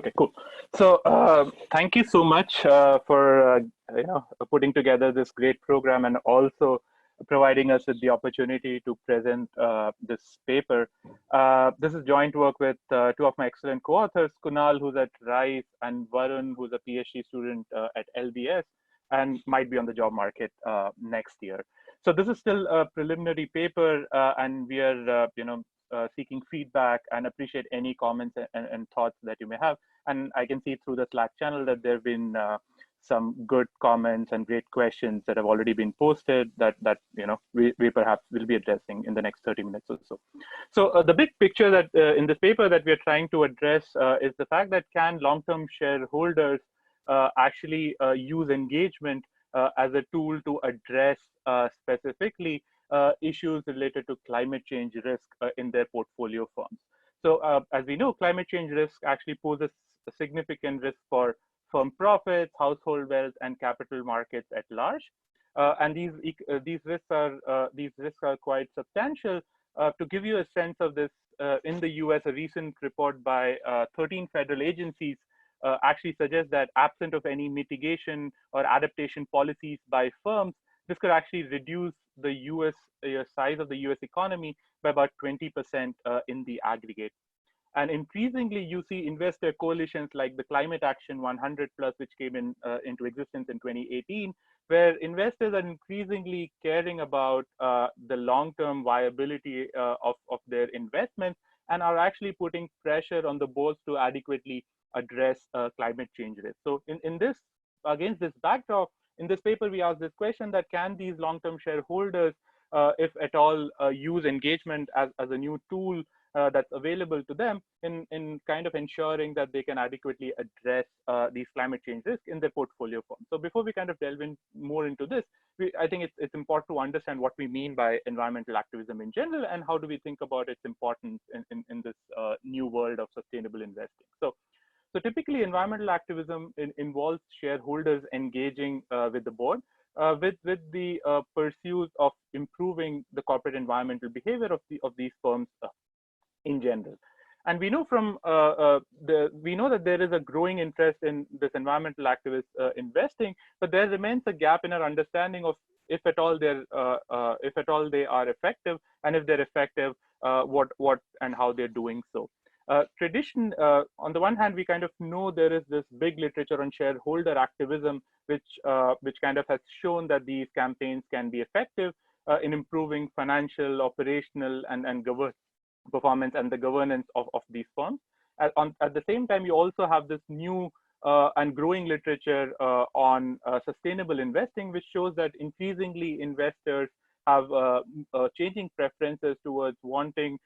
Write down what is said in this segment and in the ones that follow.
Okay, cool. So thank you so much for putting together this great program and also providing us with the opportunity to present this paper. This is joint work with two of my excellent co-authors, Kunal, who's at Rice, and Varun, who's a PhD student at LBS and might be on the job market next year. So this is still a preliminary paper, and we are seeking feedback and appreciate any comments and thoughts that you may have. And I can see through the Slack channel that there have been some good comments and great questions that have already been posted that we perhaps will be addressing in the next 30 minutes or so. So the big picture that in this paper that we are trying to address is the fact that can long-term shareholders actually use engagement as a tool to address specifically issues related to climate change risk in their portfolio firms. So as we know, climate change risk actually poses a significant risk for firm profits, household wealth, and capital markets at large. And these risks are quite substantial. To give you a sense of this, in the US, a recent report by 13 federal agencies actually suggests that absent of any mitigation or adaptation policies by firms, this could actually reduce the US size of the US economy by about 20% in the aggregate. And increasingly, you see investor coalitions like the Climate Action 100 Plus, which came into existence in 2018, where investors are increasingly caring about the long-term viability of their investments and are actually putting pressure on the boards to adequately address climate change risk. So against this backdrop, in this paper, we asked this question that can these long-term shareholders, if at all, use engagement as a new tool that's available to them in kind of ensuring that they can adequately address these climate change risks in their portfolio firms. So before we kind of delve in more into this, I think it's important to understand what we mean by environmental activism in general and how do we think about its importance in this new world of sustainable investing. So typically, environmental activism involves shareholders engaging with the board with the pursuit of improving the corporate environmental behavior of these firms in general. And we know that there is a growing interest in this environmental activist investing, but there remains a gap in our understanding of if at all they are effective, and if they're effective, what and how they're doing so. On the one hand, we kind of know there is this big literature on shareholder activism, which kind of has shown that these campaigns can be effective in improving financial, operational, and performance and the governance of these firms. At the same time, you also have this new and growing literature on sustainable investing, which shows that increasingly investors have changing preferences towards wanting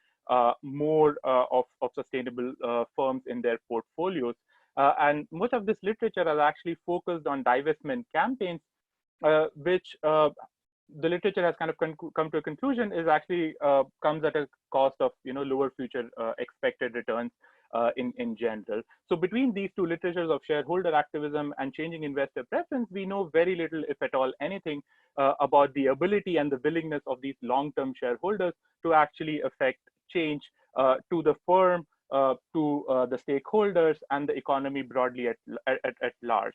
more of sustainable firms in their portfolios. And much of this literature has actually focused on divestment campaigns, which the literature has kind of come to a conclusion is actually comes at a cost of lower future expected returns in general. So between these two literatures of shareholder activism and changing investor preference, we know very little, if at all anything, about the ability and the willingness of these long-term shareholders to actually affect change to the firm, to the stakeholders, and the economy broadly at large.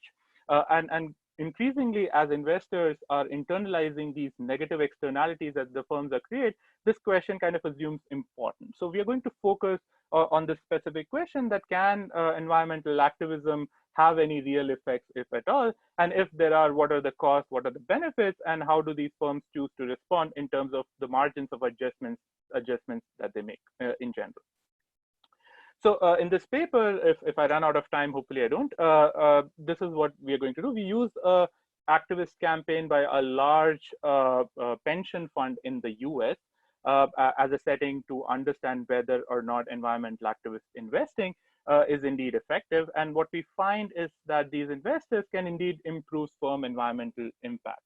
And increasingly, as investors are internalizing these negative externalities that the firms are create, this question kind of assumes importance. So we are going to focus on this specific question that can environmental activism have any real effects, if at all? And if there are, what are the costs, what are the benefits, and how do these firms choose to respond in terms of the margins of adjustments that they make in general? So in this paper, if I run out of time, hopefully I don't, this is what we are going to do. We use a activist campaign by a large pension fund in the US as a setting to understand whether or not environmental activist investing is indeed effective. And what we find is that these investors can indeed improve firm environmental impact.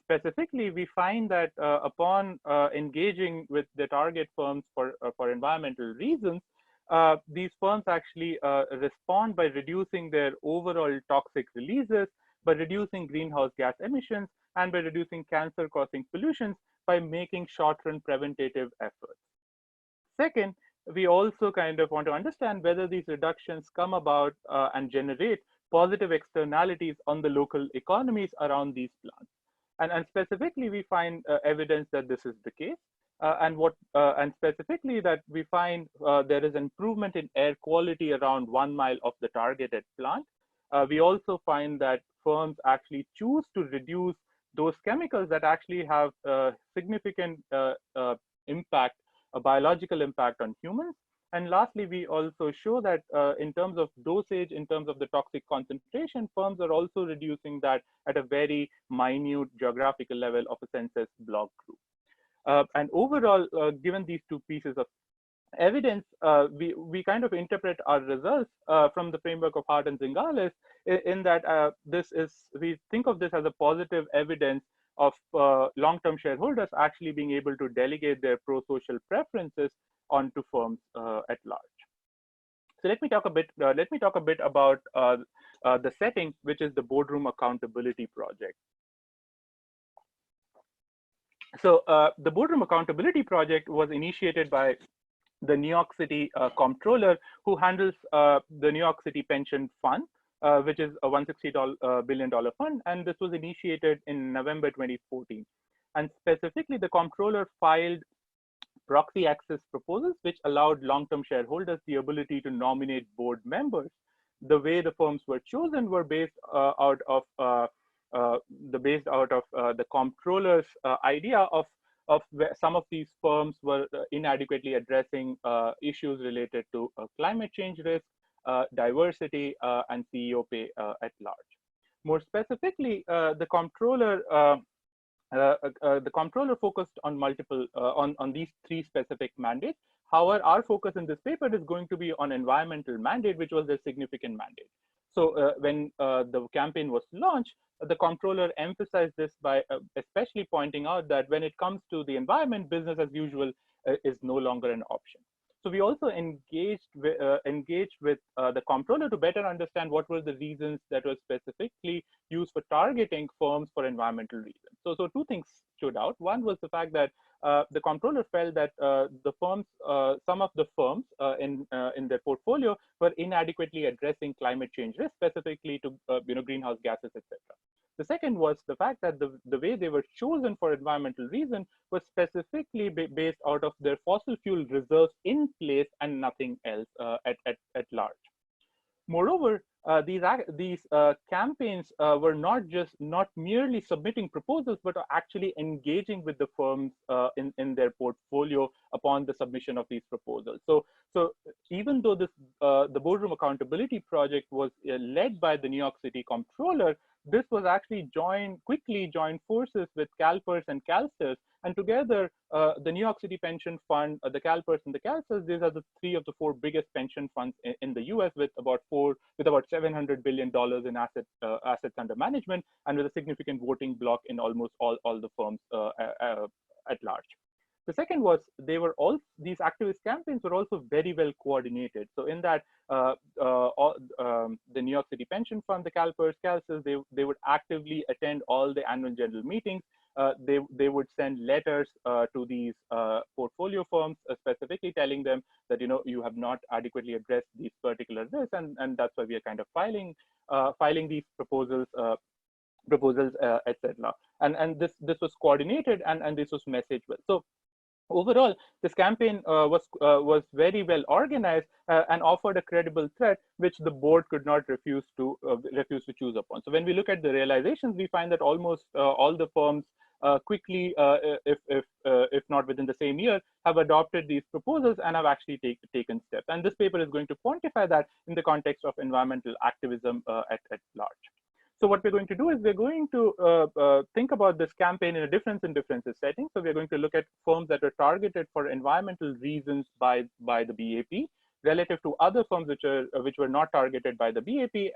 Specifically, we find that upon engaging with the target firms for environmental reasons, these firms actually respond by reducing their overall toxic releases, by reducing greenhouse gas emissions, and by reducing cancer-causing pollutions by making short-run preventative efforts. Second, we also kind of want to understand whether these reductions come about and generate positive externalities on the local economies around these plants. And specifically, we find evidence that this is the case. And specifically that we find there is improvement in air quality around 1 mile of the targeted plant. We also find that firms actually choose to reduce those chemicals that actually have significant impact, a biological impact on humans. And lastly, we also show that in terms of dosage, in terms of the toxic concentration, firms are also reducing that at a very minute geographical level of a census block group. And overall, given these two pieces of evidence, we kind of interpret our results from the framework of Hart and Zingales in that we think of this as a positive evidence of long-term shareholders actually being able to delegate their pro-social preferences onto firms at large. So let me talk a bit. About the setting, which is the Boardroom Accountability Project. So the Boardroom Accountability Project was initiated by the New York City comptroller, who handles the New York City Pension Fund, which is a $160 billion fund. And this was initiated in November 2014. And specifically, the comptroller filed proxy access proposals, which allowed long-term shareholders the ability to nominate board members. The way the firms were chosen were based out of the comptroller's idea of where some of these firms were inadequately addressing issues related to climate change risk, diversity, and CEO pay at large. More specifically, the comptroller focused on multiple on these three specific mandates. However, our focus in this paper is going to be on environmental mandate, which was a significant mandate. So when the campaign was launched, the comptroller emphasized this by especially pointing out that when it comes to the environment, business as usual is no longer an option. So we also engaged with the comptroller to better understand what were the reasons that were specifically used for targeting firms for environmental reasons. So two things stood out. One was the fact that the comptroller felt that some of the firms in their portfolio were inadequately addressing climate change risk, specifically to greenhouse gases, etc. The second was the fact that the way they were chosen for environmental reason was specifically based out of their fossil fuel reserves in place and nothing else at large. Moreover, these campaigns were not merely submitting proposals, but actually engaging with the firms in their portfolio upon the submission of these proposals. So even though the Boardroom Accountability Project was led by the New York City comptroller, this was actually quickly joined forces with CalPERS and CalSTRS, and together the New York City Pension Fund, the CalPERS and the CalSTRS, these are the three of the four biggest pension funds in the US, with about $700 billion in assets under management, and with a significant voting bloc in almost all the firms at large. The second was these activist campaigns were also very well coordinated. So in that, the New York City Pension Fund, the CalPERS, CalSTRS, they would actively attend all the annual general meetings. They would send letters to these portfolio firms, specifically telling them that you have not adequately addressed these particular risks, and that's why we are kind of filing these proposals, etc. And this was coordinated, and this was messaged well. So overall, this campaign was very well organized and offered a credible threat, which the board could not refuse to choose upon. So when we look at the realizations, we find that almost all the firms quickly, if not within the same year, have adopted these proposals and have actually taken steps. And this paper is going to quantify that in the context of environmental activism at large. So what we're going to do is we're going to think about this campaign in a difference in differences setting. So we're going to look at firms that are targeted for environmental reasons by the BAP relative to other firms which were not targeted by the BAP,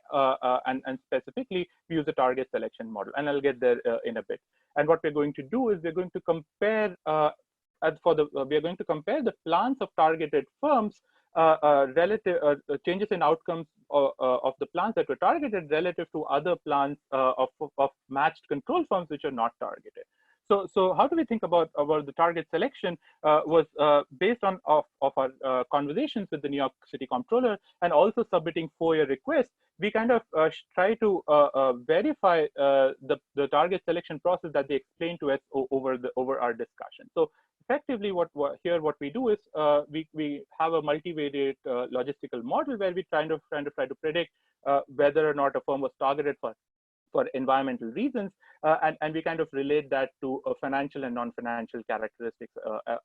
and specifically we use a target selection model. And I'll get there in a bit. And what we're going to do is we're going to compare the plans of targeted firms relative changes in outcomes of the plans that were targeted relative to other plans of matched control firms which are not targeted. So how do we think about the target selection was based on of our conversations with the New York City Comptroller and also submitting FOIA requests. We kind of try to verify the target selection process that they explained to us over our discussion. So effectively, what we do is we have a multivariate logistical model where we try to predict whether or not a firm was targeted for environmental reasons, and we kind of relate that to financial and non-financial characteristics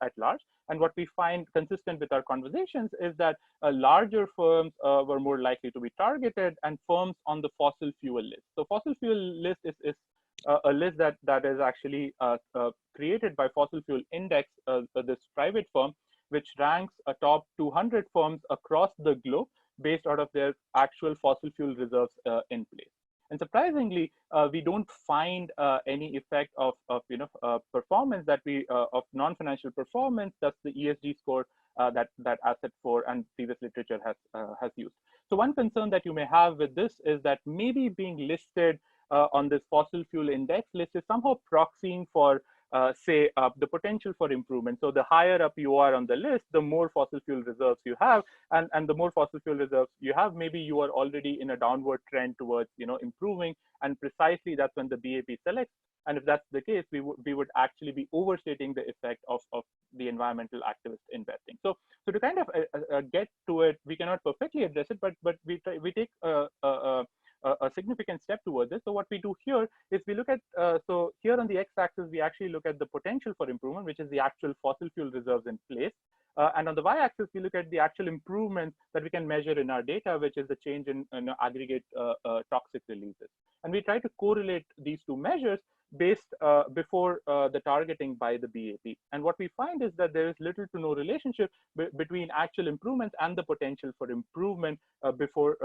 at large. And what we find consistent with our conversations is that larger firms were more likely to be targeted, and firms on the fossil fuel list. So fossil fuel list is a list that is actually created by Fossil Fuel Index, this private firm, which ranks a top 200 firms across the globe based out of their actual fossil fuel reserves in place. And surprisingly, we don't find any effect of performance that of non-financial performance. That's the ESG score that Asset 4 and previous literature has used. So one concern that you may have with this is that maybe being listed on this fossil fuel index list is somehow proxying for say the potential for improvement. So the higher up you are on the list, the more fossil fuel reserves you have, and the more fossil fuel reserves you have, maybe you are already in a downward trend towards improving, and precisely that's when the BAP selects. And if that's the case, we would actually be overstating the effect of the environmental activist investing. So to kind of get to it, we cannot perfectly address it, but we take a significant step towards this. So what we do here is we look at, so here on the x-axis, we actually look at the potential for improvement, which is the actual fossil fuel reserves in place. And on the y-axis, we look at the actual improvements that we can measure in our data, which is the change in aggregate toxic releases. And we try to correlate these two measures based before the targeting by the BAP. And what we find is that there is little to no relationship between actual improvements and the potential for improvement before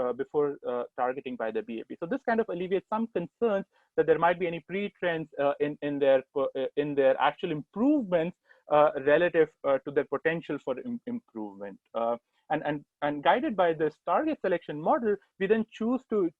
targeting by the BAP. So this kind of alleviates some concerns that there might be any pre-trends in their actual improvements relative to their potential for improvement. And guided by this target selection model, we then choose to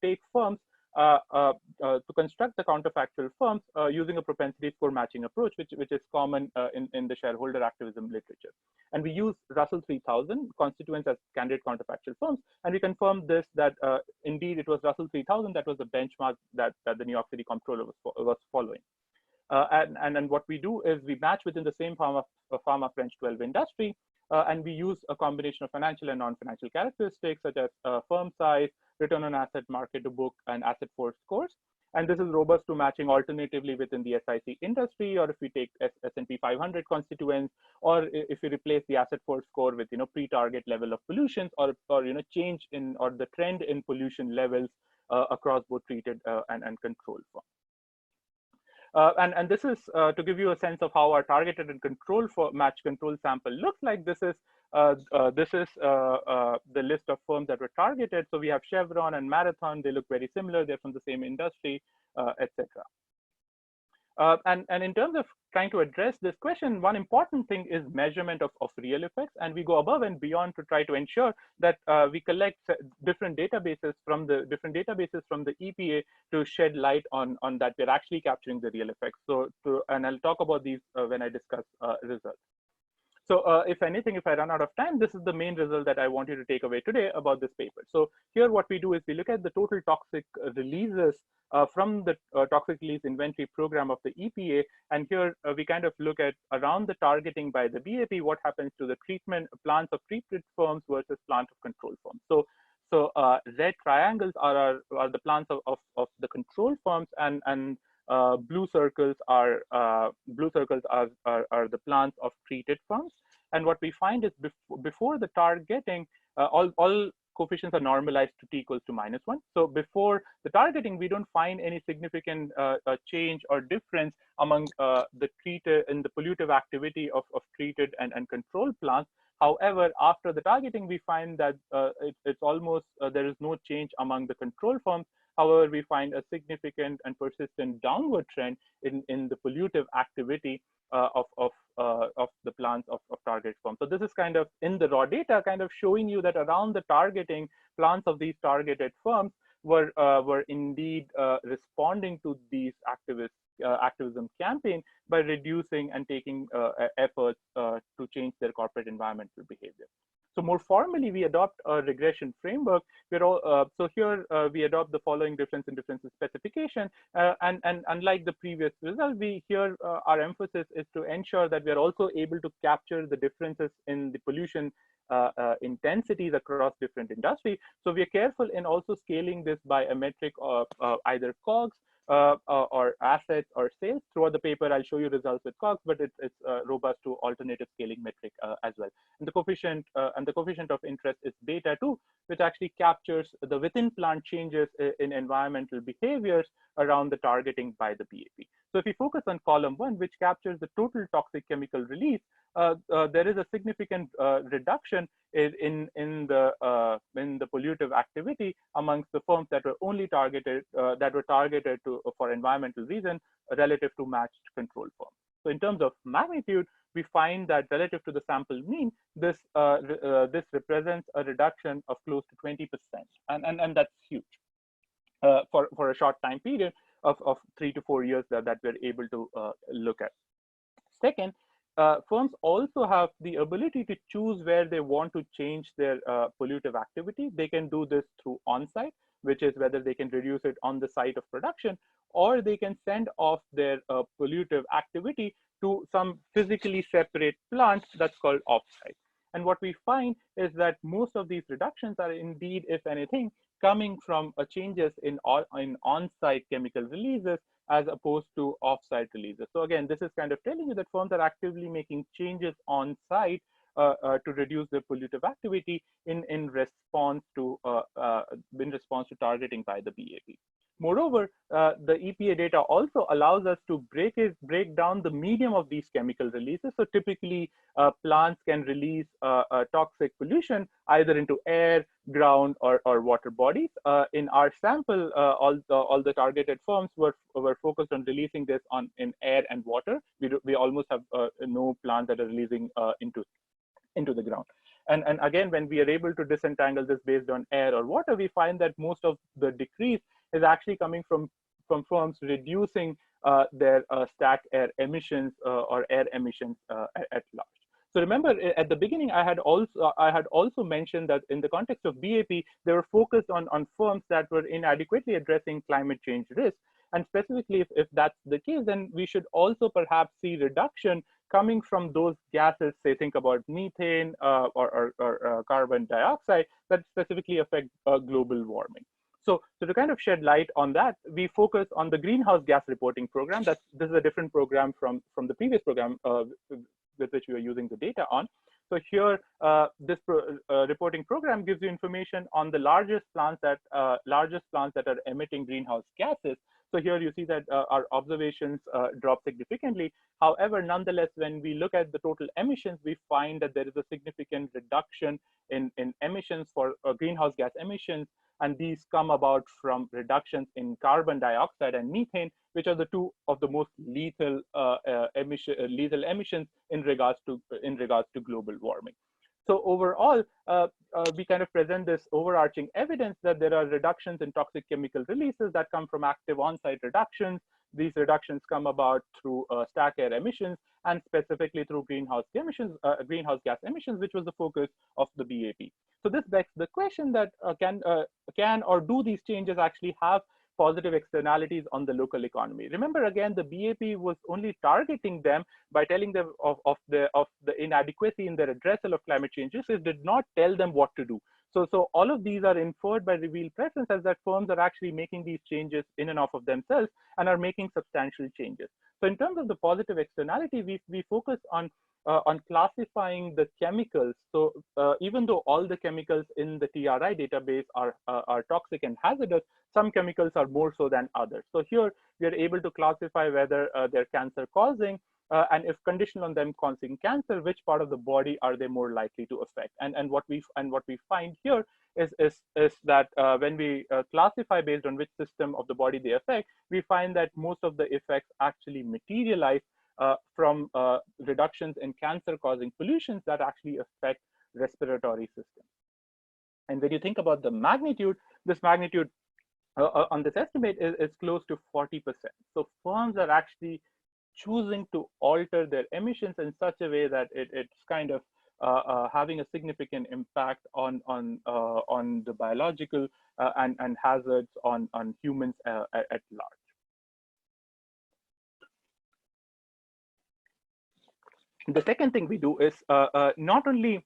take firms to construct the counterfactual firms using a propensity score matching approach, which is common in the shareholder activism literature. And we use Russell 3000 constituents as candidate counterfactual firms, and we confirm this that indeed it was Russell 3000 that was the benchmark that the New York City Comptroller was following. And what we do is we match within the same pharma French 12 industry, and we use a combination of financial and non-financial characteristics such as firm size, return on asset, market to book, and Asset 4 scores. And this is robust to matching alternatively within the SIC industry, or if we take S&P 500 constituents, or if we replace the Asset 4 score with pre-target level of pollutions, or change in or the trend in pollution levels across both treated and controlled forms. And this is to give you a sense of how our targeted and control for match control sample looks like. This is the list of firms that were targeted. So we have Chevron and Marathon. They look very similar. They're from the same industry, etc. And in terms of trying to address this question, one important thing is measurement of real effects. And we go above and beyond to try to ensure that we collect different databases from the EPA to shed light on that we're actually capturing the real effects. So and I'll talk about these when I discuss results. So if anything, if I run out of time, this is the main result that I want you to take away today about this paper. So here what we do is we look at the total toxic releases from the toxic release inventory program of the EPA. And here we kind of look at around the targeting by the BAP, what happens to the plants of treated firms versus plant of control firms. So red triangles are the plants of the control firms, and blue circles are the plants of treated firms. And what we find is before the targeting, all coefficients are normalized to t equals to -1. So before the targeting, we don't find any significant change or difference among the treated in the pollutive activity of treated and controlled plants. However, after the targeting, we find that it's almost there is no change among the control firms. However, we find a significant and persistent downward trend in the pollutive activity of the plants of target firms. So this is kind of in the raw data, kind of showing you that around the targeting, plants of these targeted firms were indeed responding to these activists activism campaign by reducing and taking efforts to change their corporate environmental behavior. So more formally, we adopt a regression framework. So here we adopt the following difference in differences specification. And unlike the previous result, our emphasis is to ensure that we are also able to capture the differences in the pollution intensities across different industries. So we are careful in also scaling this by a metric of either COGS or assets or sales. Throughout the paper, I'll show you results with COGS, but it's robust to alternative scaling metric as well. And the coefficient of interest is beta 2, which actually captures the within plant changes in environmental behaviors around the targeting by the BAP. So if we focus on column 1, which captures the total toxic chemical release, there is a significant reduction in the pollutive activity amongst the firms that were only targeted for environmental reasons relative to matched control firms. So in terms of magnitude, we find that relative to the sample mean, this represents a reduction of close to 20%, and that's huge for a short time period of 3 to 4 years that we're able to look at. Second, firms also have the ability to choose where they want to change their pollutive activity. They can do this through on-site, which is whether they can reduce it on the site of production, or they can send off their pollutive activity to some physically separate plant that's called off-site. And what we find is that most of these reductions are indeed, if anything, coming from changes in on-site chemical releases as opposed to off-site releases. So again, this is kind of telling you that firms are actively making changes on-site to reduce their pollutive activity in response to targeting by the BAP. Moreover, the EPA data also allows us to break down the medium of these chemical releases. So typically, plants can release toxic pollution either into air, ground, or water bodies. In our sample, all the targeted firms were focused on releasing this in air and water. We almost have no plants that are releasing into the ground. And again, when we are able to disentangle this based on air or water, we find that most of the decrease is actually coming from firms reducing their stack air emissions or air emissions at large. So remember, at the beginning, I had also mentioned that in the context of BAP, they were focused on firms that were inadequately addressing climate change risk. And specifically, if that's the case, then we should also perhaps see reduction coming from those gases, say, think about methane or carbon dioxide that specifically affect global warming. So to kind of shed light on that, we focus on the greenhouse gas reporting program. This is a different program from the previous program with which we are using the data on. So here, this reporting program gives you information on the largest plants that are emitting greenhouse gases. So here you see that our observations drop significantly. However, nonetheless, when we look at the total emissions, we find that there is a significant reduction in emissions for greenhouse gas emissions. And these come about from reductions in carbon dioxide and methane, which are the two of the most lethal emissions in regards to global warming. So overall, we kind of present this overarching evidence that there are reductions in toxic chemical releases that come from active on-site reductions. These reductions come about through stack air emissions and specifically through greenhouse gas emissions, which was the focus of the BAP. So this begs the question that can or do these changes actually have positive externalities on the local economy? Remember, again, the BAP was only targeting them by telling them of the inadequacy in their addressal of climate changes. It did not tell them what to do. So all of these are inferred by revealed preference as that firms are actually making these changes in and of themselves and are making substantial changes. So in terms of the positive externality, we focus on classifying the chemicals. So even though all the chemicals in the TRI database are toxic and hazardous, some chemicals are more so than others. So here we are able to classify whether they're cancer causing, and if conditional on them causing cancer, which part of the body are they more likely to affect? And what we find here is that when we classify based on which system of the body they affect, we find that most of the effects actually materialize from reductions in cancer-causing pollutions that actually affect respiratory systems. And when you think about the magnitude, this magnitude on this estimate is close to 40%. So firms are actually choosing to alter their emissions in such a way that it's kind of having a significant impact on the biological and hazards on humans at large. The second thing we do is uh, uh, not only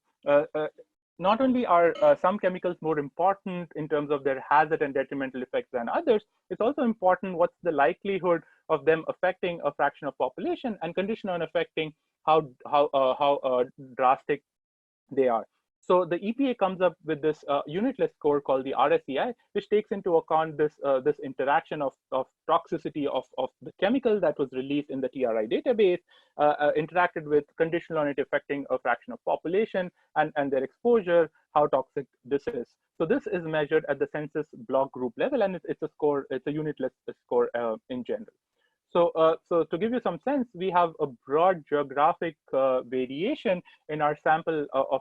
are some chemicals more important in terms of their hazard and detrimental effects than others, it's also important what's the likelihood of them affecting a fraction of population and condition on affecting how drastic they are. So the EPA comes up with this unitless score called the RSEI, which takes into account this interaction of toxicity of the chemical that was released in the TRI database, interacted with conditional on it affecting a fraction of population and their exposure, how toxic this is. So this is measured at the census block group level, and it's a score, it's a unitless score in general. So to give you some sense, we have a broad geographic variation in our sample of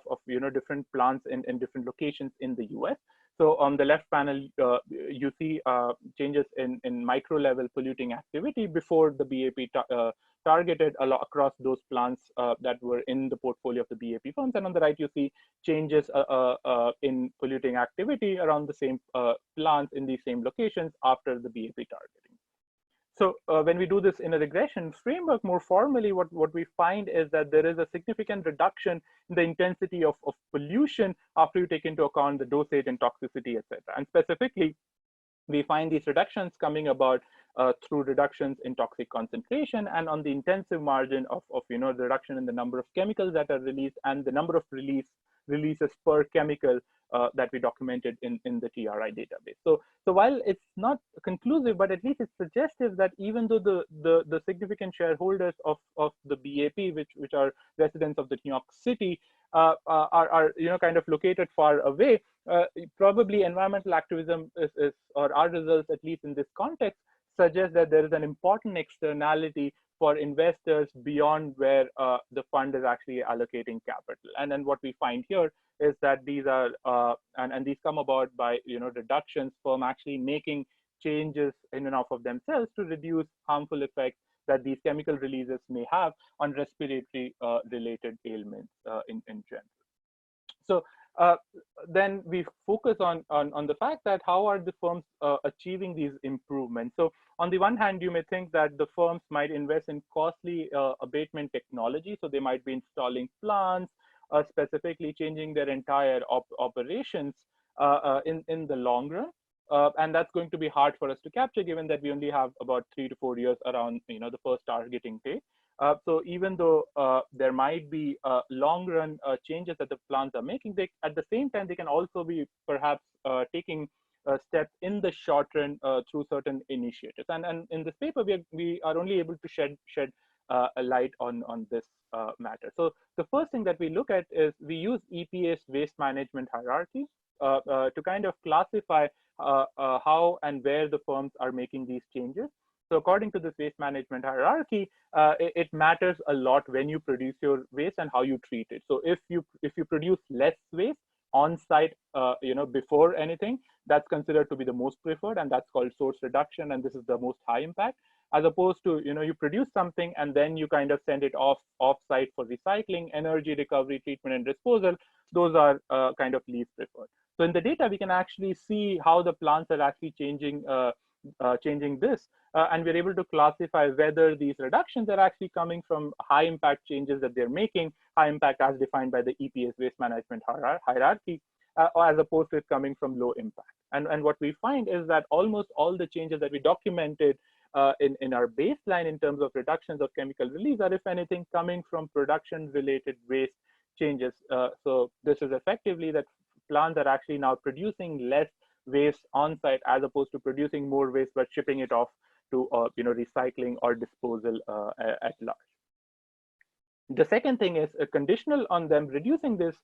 different plants in different locations in the US. So on the left panel, you see changes in micro level polluting activity before the BAP targeted across those plants that were in the portfolio of the BAP firms. And on the right, you see changes in polluting activity around the same plants in these same locations after the BAP targeting. So when we do this in a regression framework more formally, what we find is that there is a significant reduction in the intensity of pollution after you take into account the dosage and toxicity, et cetera. And specifically, we find these reductions coming about through reductions in toxic concentration and on the intensive margin of the reduction in the number of chemicals that are released and the number of releases per chemical that we documented in the TRI database. So while it's not conclusive, but at least it's suggestive that even though the significant shareholders of the BAP, which are residents of the New York City, are kind of located far away, probably environmental activism is or our results, at least in this context, suggest that there is an important externality for investors beyond where the fund is actually allocating capital. And then what we find here is that these are and these come about by reductions from actually making changes in and of themselves to reduce harmful effects that these chemical releases may have on respiratory related ailments in general. So then we focus on the fact that how are the firms achieving these improvements. So on the one hand, you may think that the firms might invest in costly abatement technology. So they might be installing plants, specifically changing their entire operations in the long run. And that's going to be hard for us to capture, given that we only have about 3 to 4 years around the first targeting date. So even though there might be long-run changes that the plants are making, at the same time, they can also be perhaps taking steps in the short run through certain initiatives. And in this paper, we are only able to shed a light on this matter. So the first thing that we look at is we use EPA's waste management hierarchy to kind of classify how and where the firms are making these changes. So according to this waste management hierarchy, it matters a lot when you produce your waste and how you treat it. So if you produce less waste on site, before anything, that's considered to be the most preferred, and that's called source reduction, and this is the most high impact. As opposed to you produce something and then you kind of send it off site for recycling, energy recovery, treatment, and disposal. Those are kind of least preferred. So in the data, we can actually see how the plants are actually changing this. And we're able to classify whether these reductions are actually coming from high impact changes that they're making, high impact as defined by the EPA's waste management hierarchy, or as opposed to it coming from low impact. And what we find is that almost all the changes that we documented in our baseline in terms of reductions of chemical release are, if anything, coming from production related waste changes. So this is effectively that plants are actually now producing less waste on site as opposed to producing more waste but shipping it off to recycling or disposal at large. The second thing is conditional on them reducing this.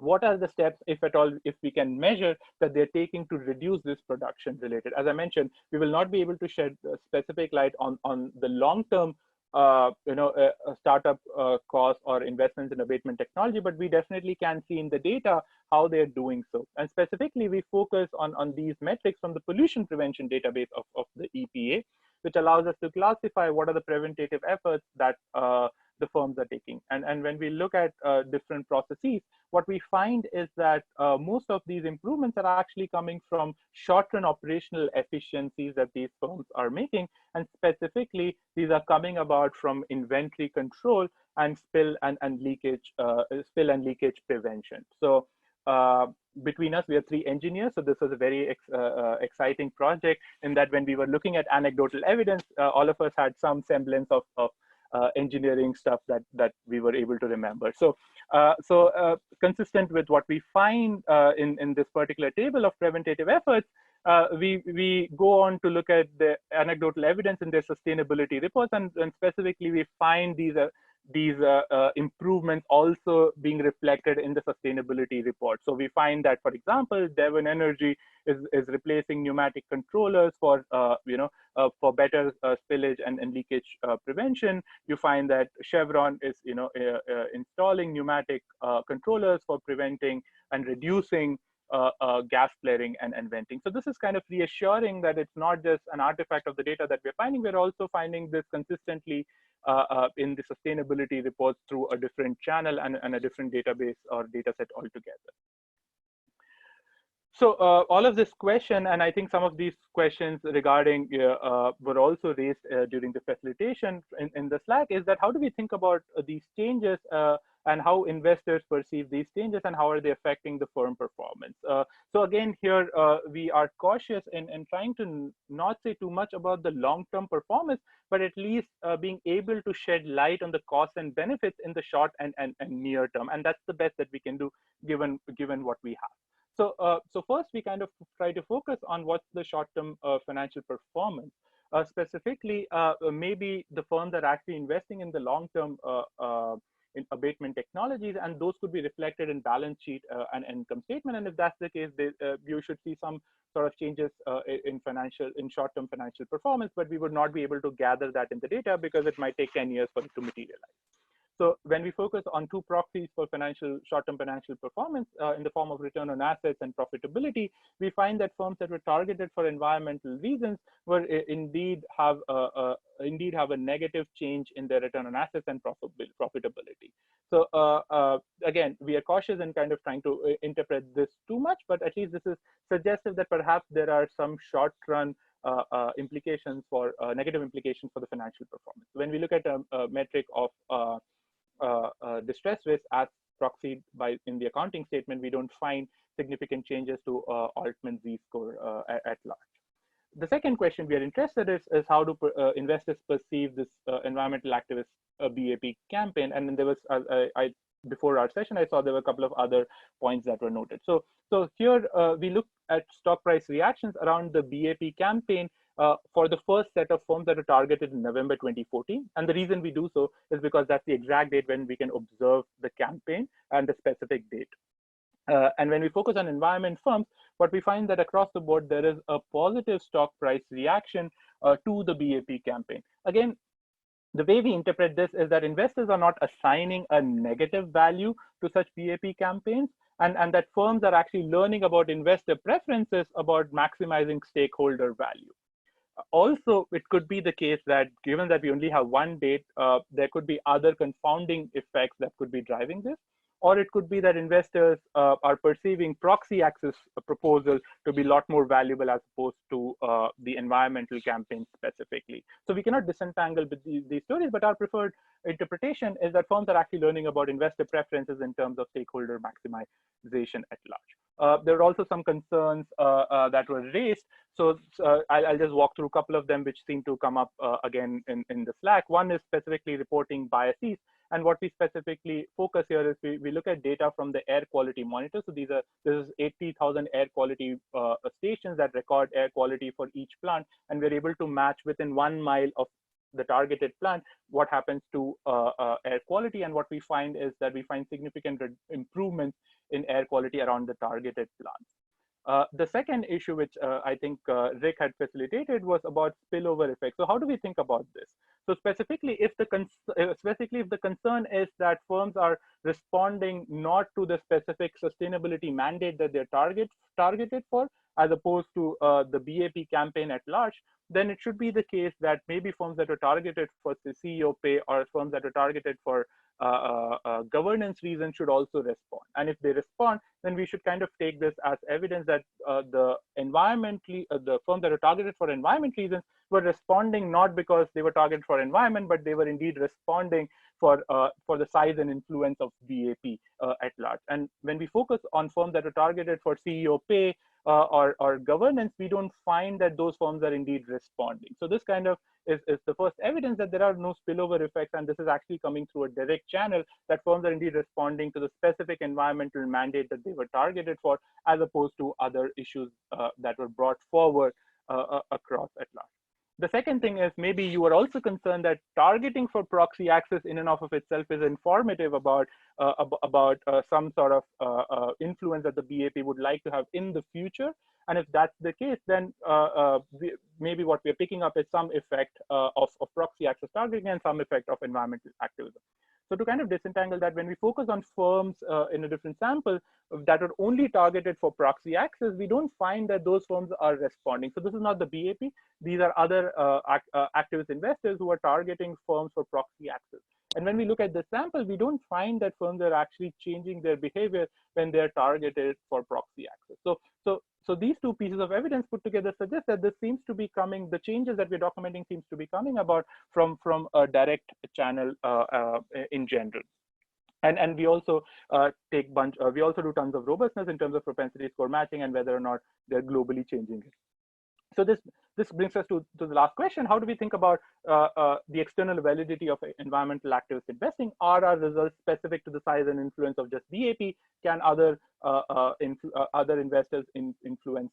What are the steps, if at all, if we can measure that they're taking to reduce this production related? As I mentioned, we will not be able to shed specific light on the long-term a startup cost or investments in abatement technology, but we definitely can see in the data how they're doing so. And specifically, we focus on these metrics from the pollution prevention database of the EPA, which allows us to classify what are the preventative efforts that the firms are taking. And when we look at different processes, what we find is that most of these improvements are actually coming from short-run operational efficiencies that these firms are making. And specifically, these are coming about from inventory control and spill and leakage prevention. So between us, we are 3 engineers. So this was a very exciting project in that when we were looking at anecdotal evidence, all of us had some semblance of engineering stuff that we were able to remember. So consistent with what we find in this particular table of preventative efforts, we go on to look at the anecdotal evidence in their sustainability reports, and specifically we find these improvements also being reflected in the sustainability report. So we find that, for example, Devon Energy is replacing pneumatic controllers for better spillage and leakage prevention. You find that Chevron is installing pneumatic controllers for preventing and reducing gas flaring and venting. So this is kind of reassuring that it's not just an artifact of the data that we're finding, we're also finding this consistently in the sustainability reports through a different channel and a different database or data set altogether. So all of this question, and I think some of these questions regarding were also raised during the facilitation in the Slack, is that how do we think about these changes and how investors perceive these changes and how are they affecting the firm performance? So again, here we are cautious in trying to not say too much about the long-term performance, but at least being able to shed light on the costs and benefits in the short and near term. And that's the best that we can do given what we have. So first, we kind of try to focus on what's the short-term financial performance. Specifically, maybe the firms are actually investing in the long-term in abatement technologies, and those could be reflected in balance sheet and income statement. And if that's the case, you should see some sort of changes in short-term financial performance, but we would not be able to gather that in the data because it might take 10 years for it to materialize. So when we focus on 2 proxies for short-term financial performance in the form of return on assets and profitability, we find that firms that were targeted for environmental reasons were indeed have a negative change in their return on assets and profitability. So again, we are cautious in kind of trying to interpret this too much, but at least this is suggestive that perhaps there are some short-run implications for negative implications for the financial performance. When we look at a metric of distress risk as proxied in the accounting statement, we don't find significant changes to Altman Z-score at large. The second question we are interested in is how do investors perceive this environmental activist BAP campaign? And then there was, before our session, I saw there were a couple of other points that were noted. So here we look at stock price reactions around the BAP campaign for the first set of firms that were targeted in November 2014. And the reason we do so is because that's the exact date when we can observe the campaign and the specific date. And when we focus on environment firms, what we find that across the board, there is a positive stock price reaction to the BAP campaign. Again, the way we interpret this is that investors are not assigning a negative value to such BAP campaigns, and that firms are actually learning about investor preferences about maximizing stakeholder value. Also, it could be the case that given that we only have one date, there could be other confounding effects that could be driving this. Or it could be that investors are perceiving proxy access proposal to be a lot more valuable as opposed to the environmental campaign specifically. So we cannot disentangle these stories, but our preferred interpretation is that firms are actually learning about investor preferences in terms of stakeholder maximization at large. There are also some concerns that were raised. So I'll just walk through a couple of them, which seem to come up again in the Slack. One is specifically reporting biases. And what we specifically focus here is we look at data from the air quality monitor. So this is 80,000 air quality stations that record air quality for each plant. And we're able to match within 1 mile of the targeted plant what happens to air quality. And what we find is that we find significant improvements in air quality around the targeted plants. The second issue, which I think Rick had facilitated, was about spillover effect. So how do we think about this? So specifically, if the concern is that firms are responding not to the specific sustainability mandate that they're targeted for, as opposed to the BAP campaign at large, then it should be the case that maybe firms that are targeted for the CEO pay or firms that are targeted for governance reasons should also respond. And if they respond, then we should kind of take this as evidence that the firms that are targeted for environment reasons were responding not because they were targeted for environment, but they were indeed responding for the size and influence of BAP at large. And when we focus on firms that are targeted for CEO pay or governance, we don't find that those firms are indeed responding. So this kind of is the first evidence that there are no spillover effects, and this is actually coming through a direct channel, that firms are indeed responding to the specific environmental mandate that they were targeted for, as opposed to other issues that were brought forward across at large. The second thing is, maybe you are also concerned that targeting for proxy access in and of itself is informative about some sort of influence that the BAP would like to have in the future. And if that's the case, then maybe what we're picking up is some effect of proxy access targeting and some effect of environmental activism. So to kind of disentangle that, when we focus on firms in a different sample that are only targeted for proxy access, we don't find that those firms are responding. So this is not the BAP. These are other activist investors who are targeting firms for proxy access. And when we look at the sample, we don't find that firms are actually changing their behavior when they're targeted for proxy access. So these two pieces of evidence put together suggest that this seems to be coming, the changes that we're documenting seems to be coming about from a direct channel in general. And we also we also do tons of robustness in terms of propensity score matching and whether or not they're globally changing it. So this brings us to the last question. How do we think about the external validity of environmental activist investing? Are our results specific to the size and influence of just BAP? Can other investors influence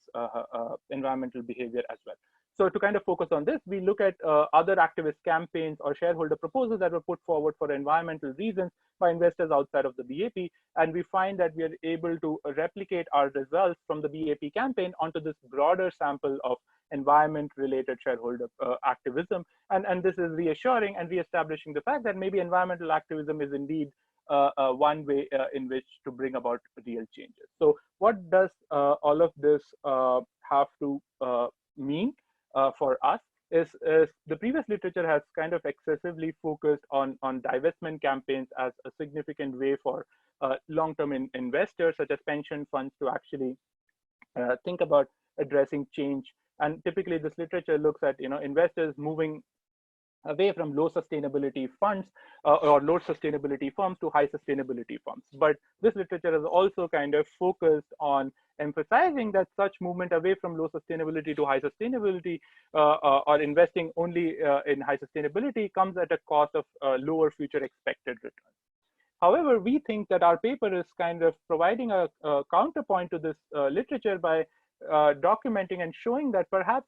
environmental behavior as well? So to kind of focus on this, we look at other activist campaigns or shareholder proposals that were put forward for environmental reasons by investors outside of the BAP. And we find that we are able to replicate our results from the BAP campaign onto this broader sample of environment-related shareholder activism. And this is reassuring and reestablishing the fact that maybe environmental activism is indeed one way in which to bring about real changes. So what does all of this have to mean for us? Is the previous literature has kind of excessively focused on divestment campaigns as a significant way for long-term investors, such as pension funds, to actually think about addressing change. And typically, this literature looks at investors moving away from low sustainability funds or low sustainability firms to high sustainability firms. But this literature has also kind of focused on emphasizing that such movement away from low sustainability to high sustainability or investing only in high sustainability comes at a cost of lower future expected returns. However, we think that our paper is kind of providing a counterpoint to this literature by documenting and showing that perhaps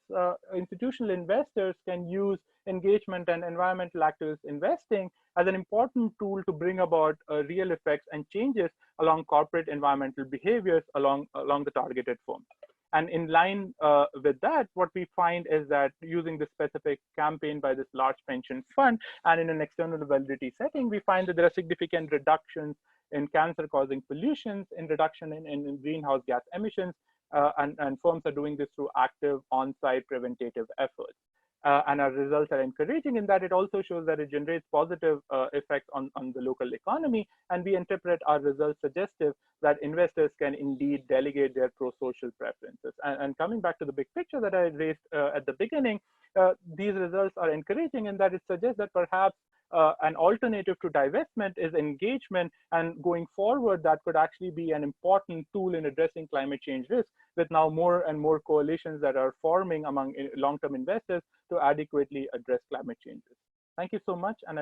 institutional investors can use engagement and environmental activist investing as an important tool to bring about real effects and changes along corporate environmental behaviors along the targeted firms. And in line with that, what we find is that using this specific campaign by this large pension fund and in an external validity setting, we find that there are significant reductions in cancer-causing pollutions, in reduction in greenhouse gas emissions, and firms are doing this through active on-site preventative efforts. And our results are encouraging in that it also shows that it generates positive effects on the local economy. And we interpret our results suggestive that investors can indeed delegate their pro-social preferences. And coming back to the big picture that I raised at the beginning, these results are encouraging in that it suggests that perhaps an alternative to divestment is engagement, and going forward, that could actually be an important tool in addressing climate change risk, with now more and more coalitions that are forming among long-term investors to adequately address climate change risk. Thank you so much. And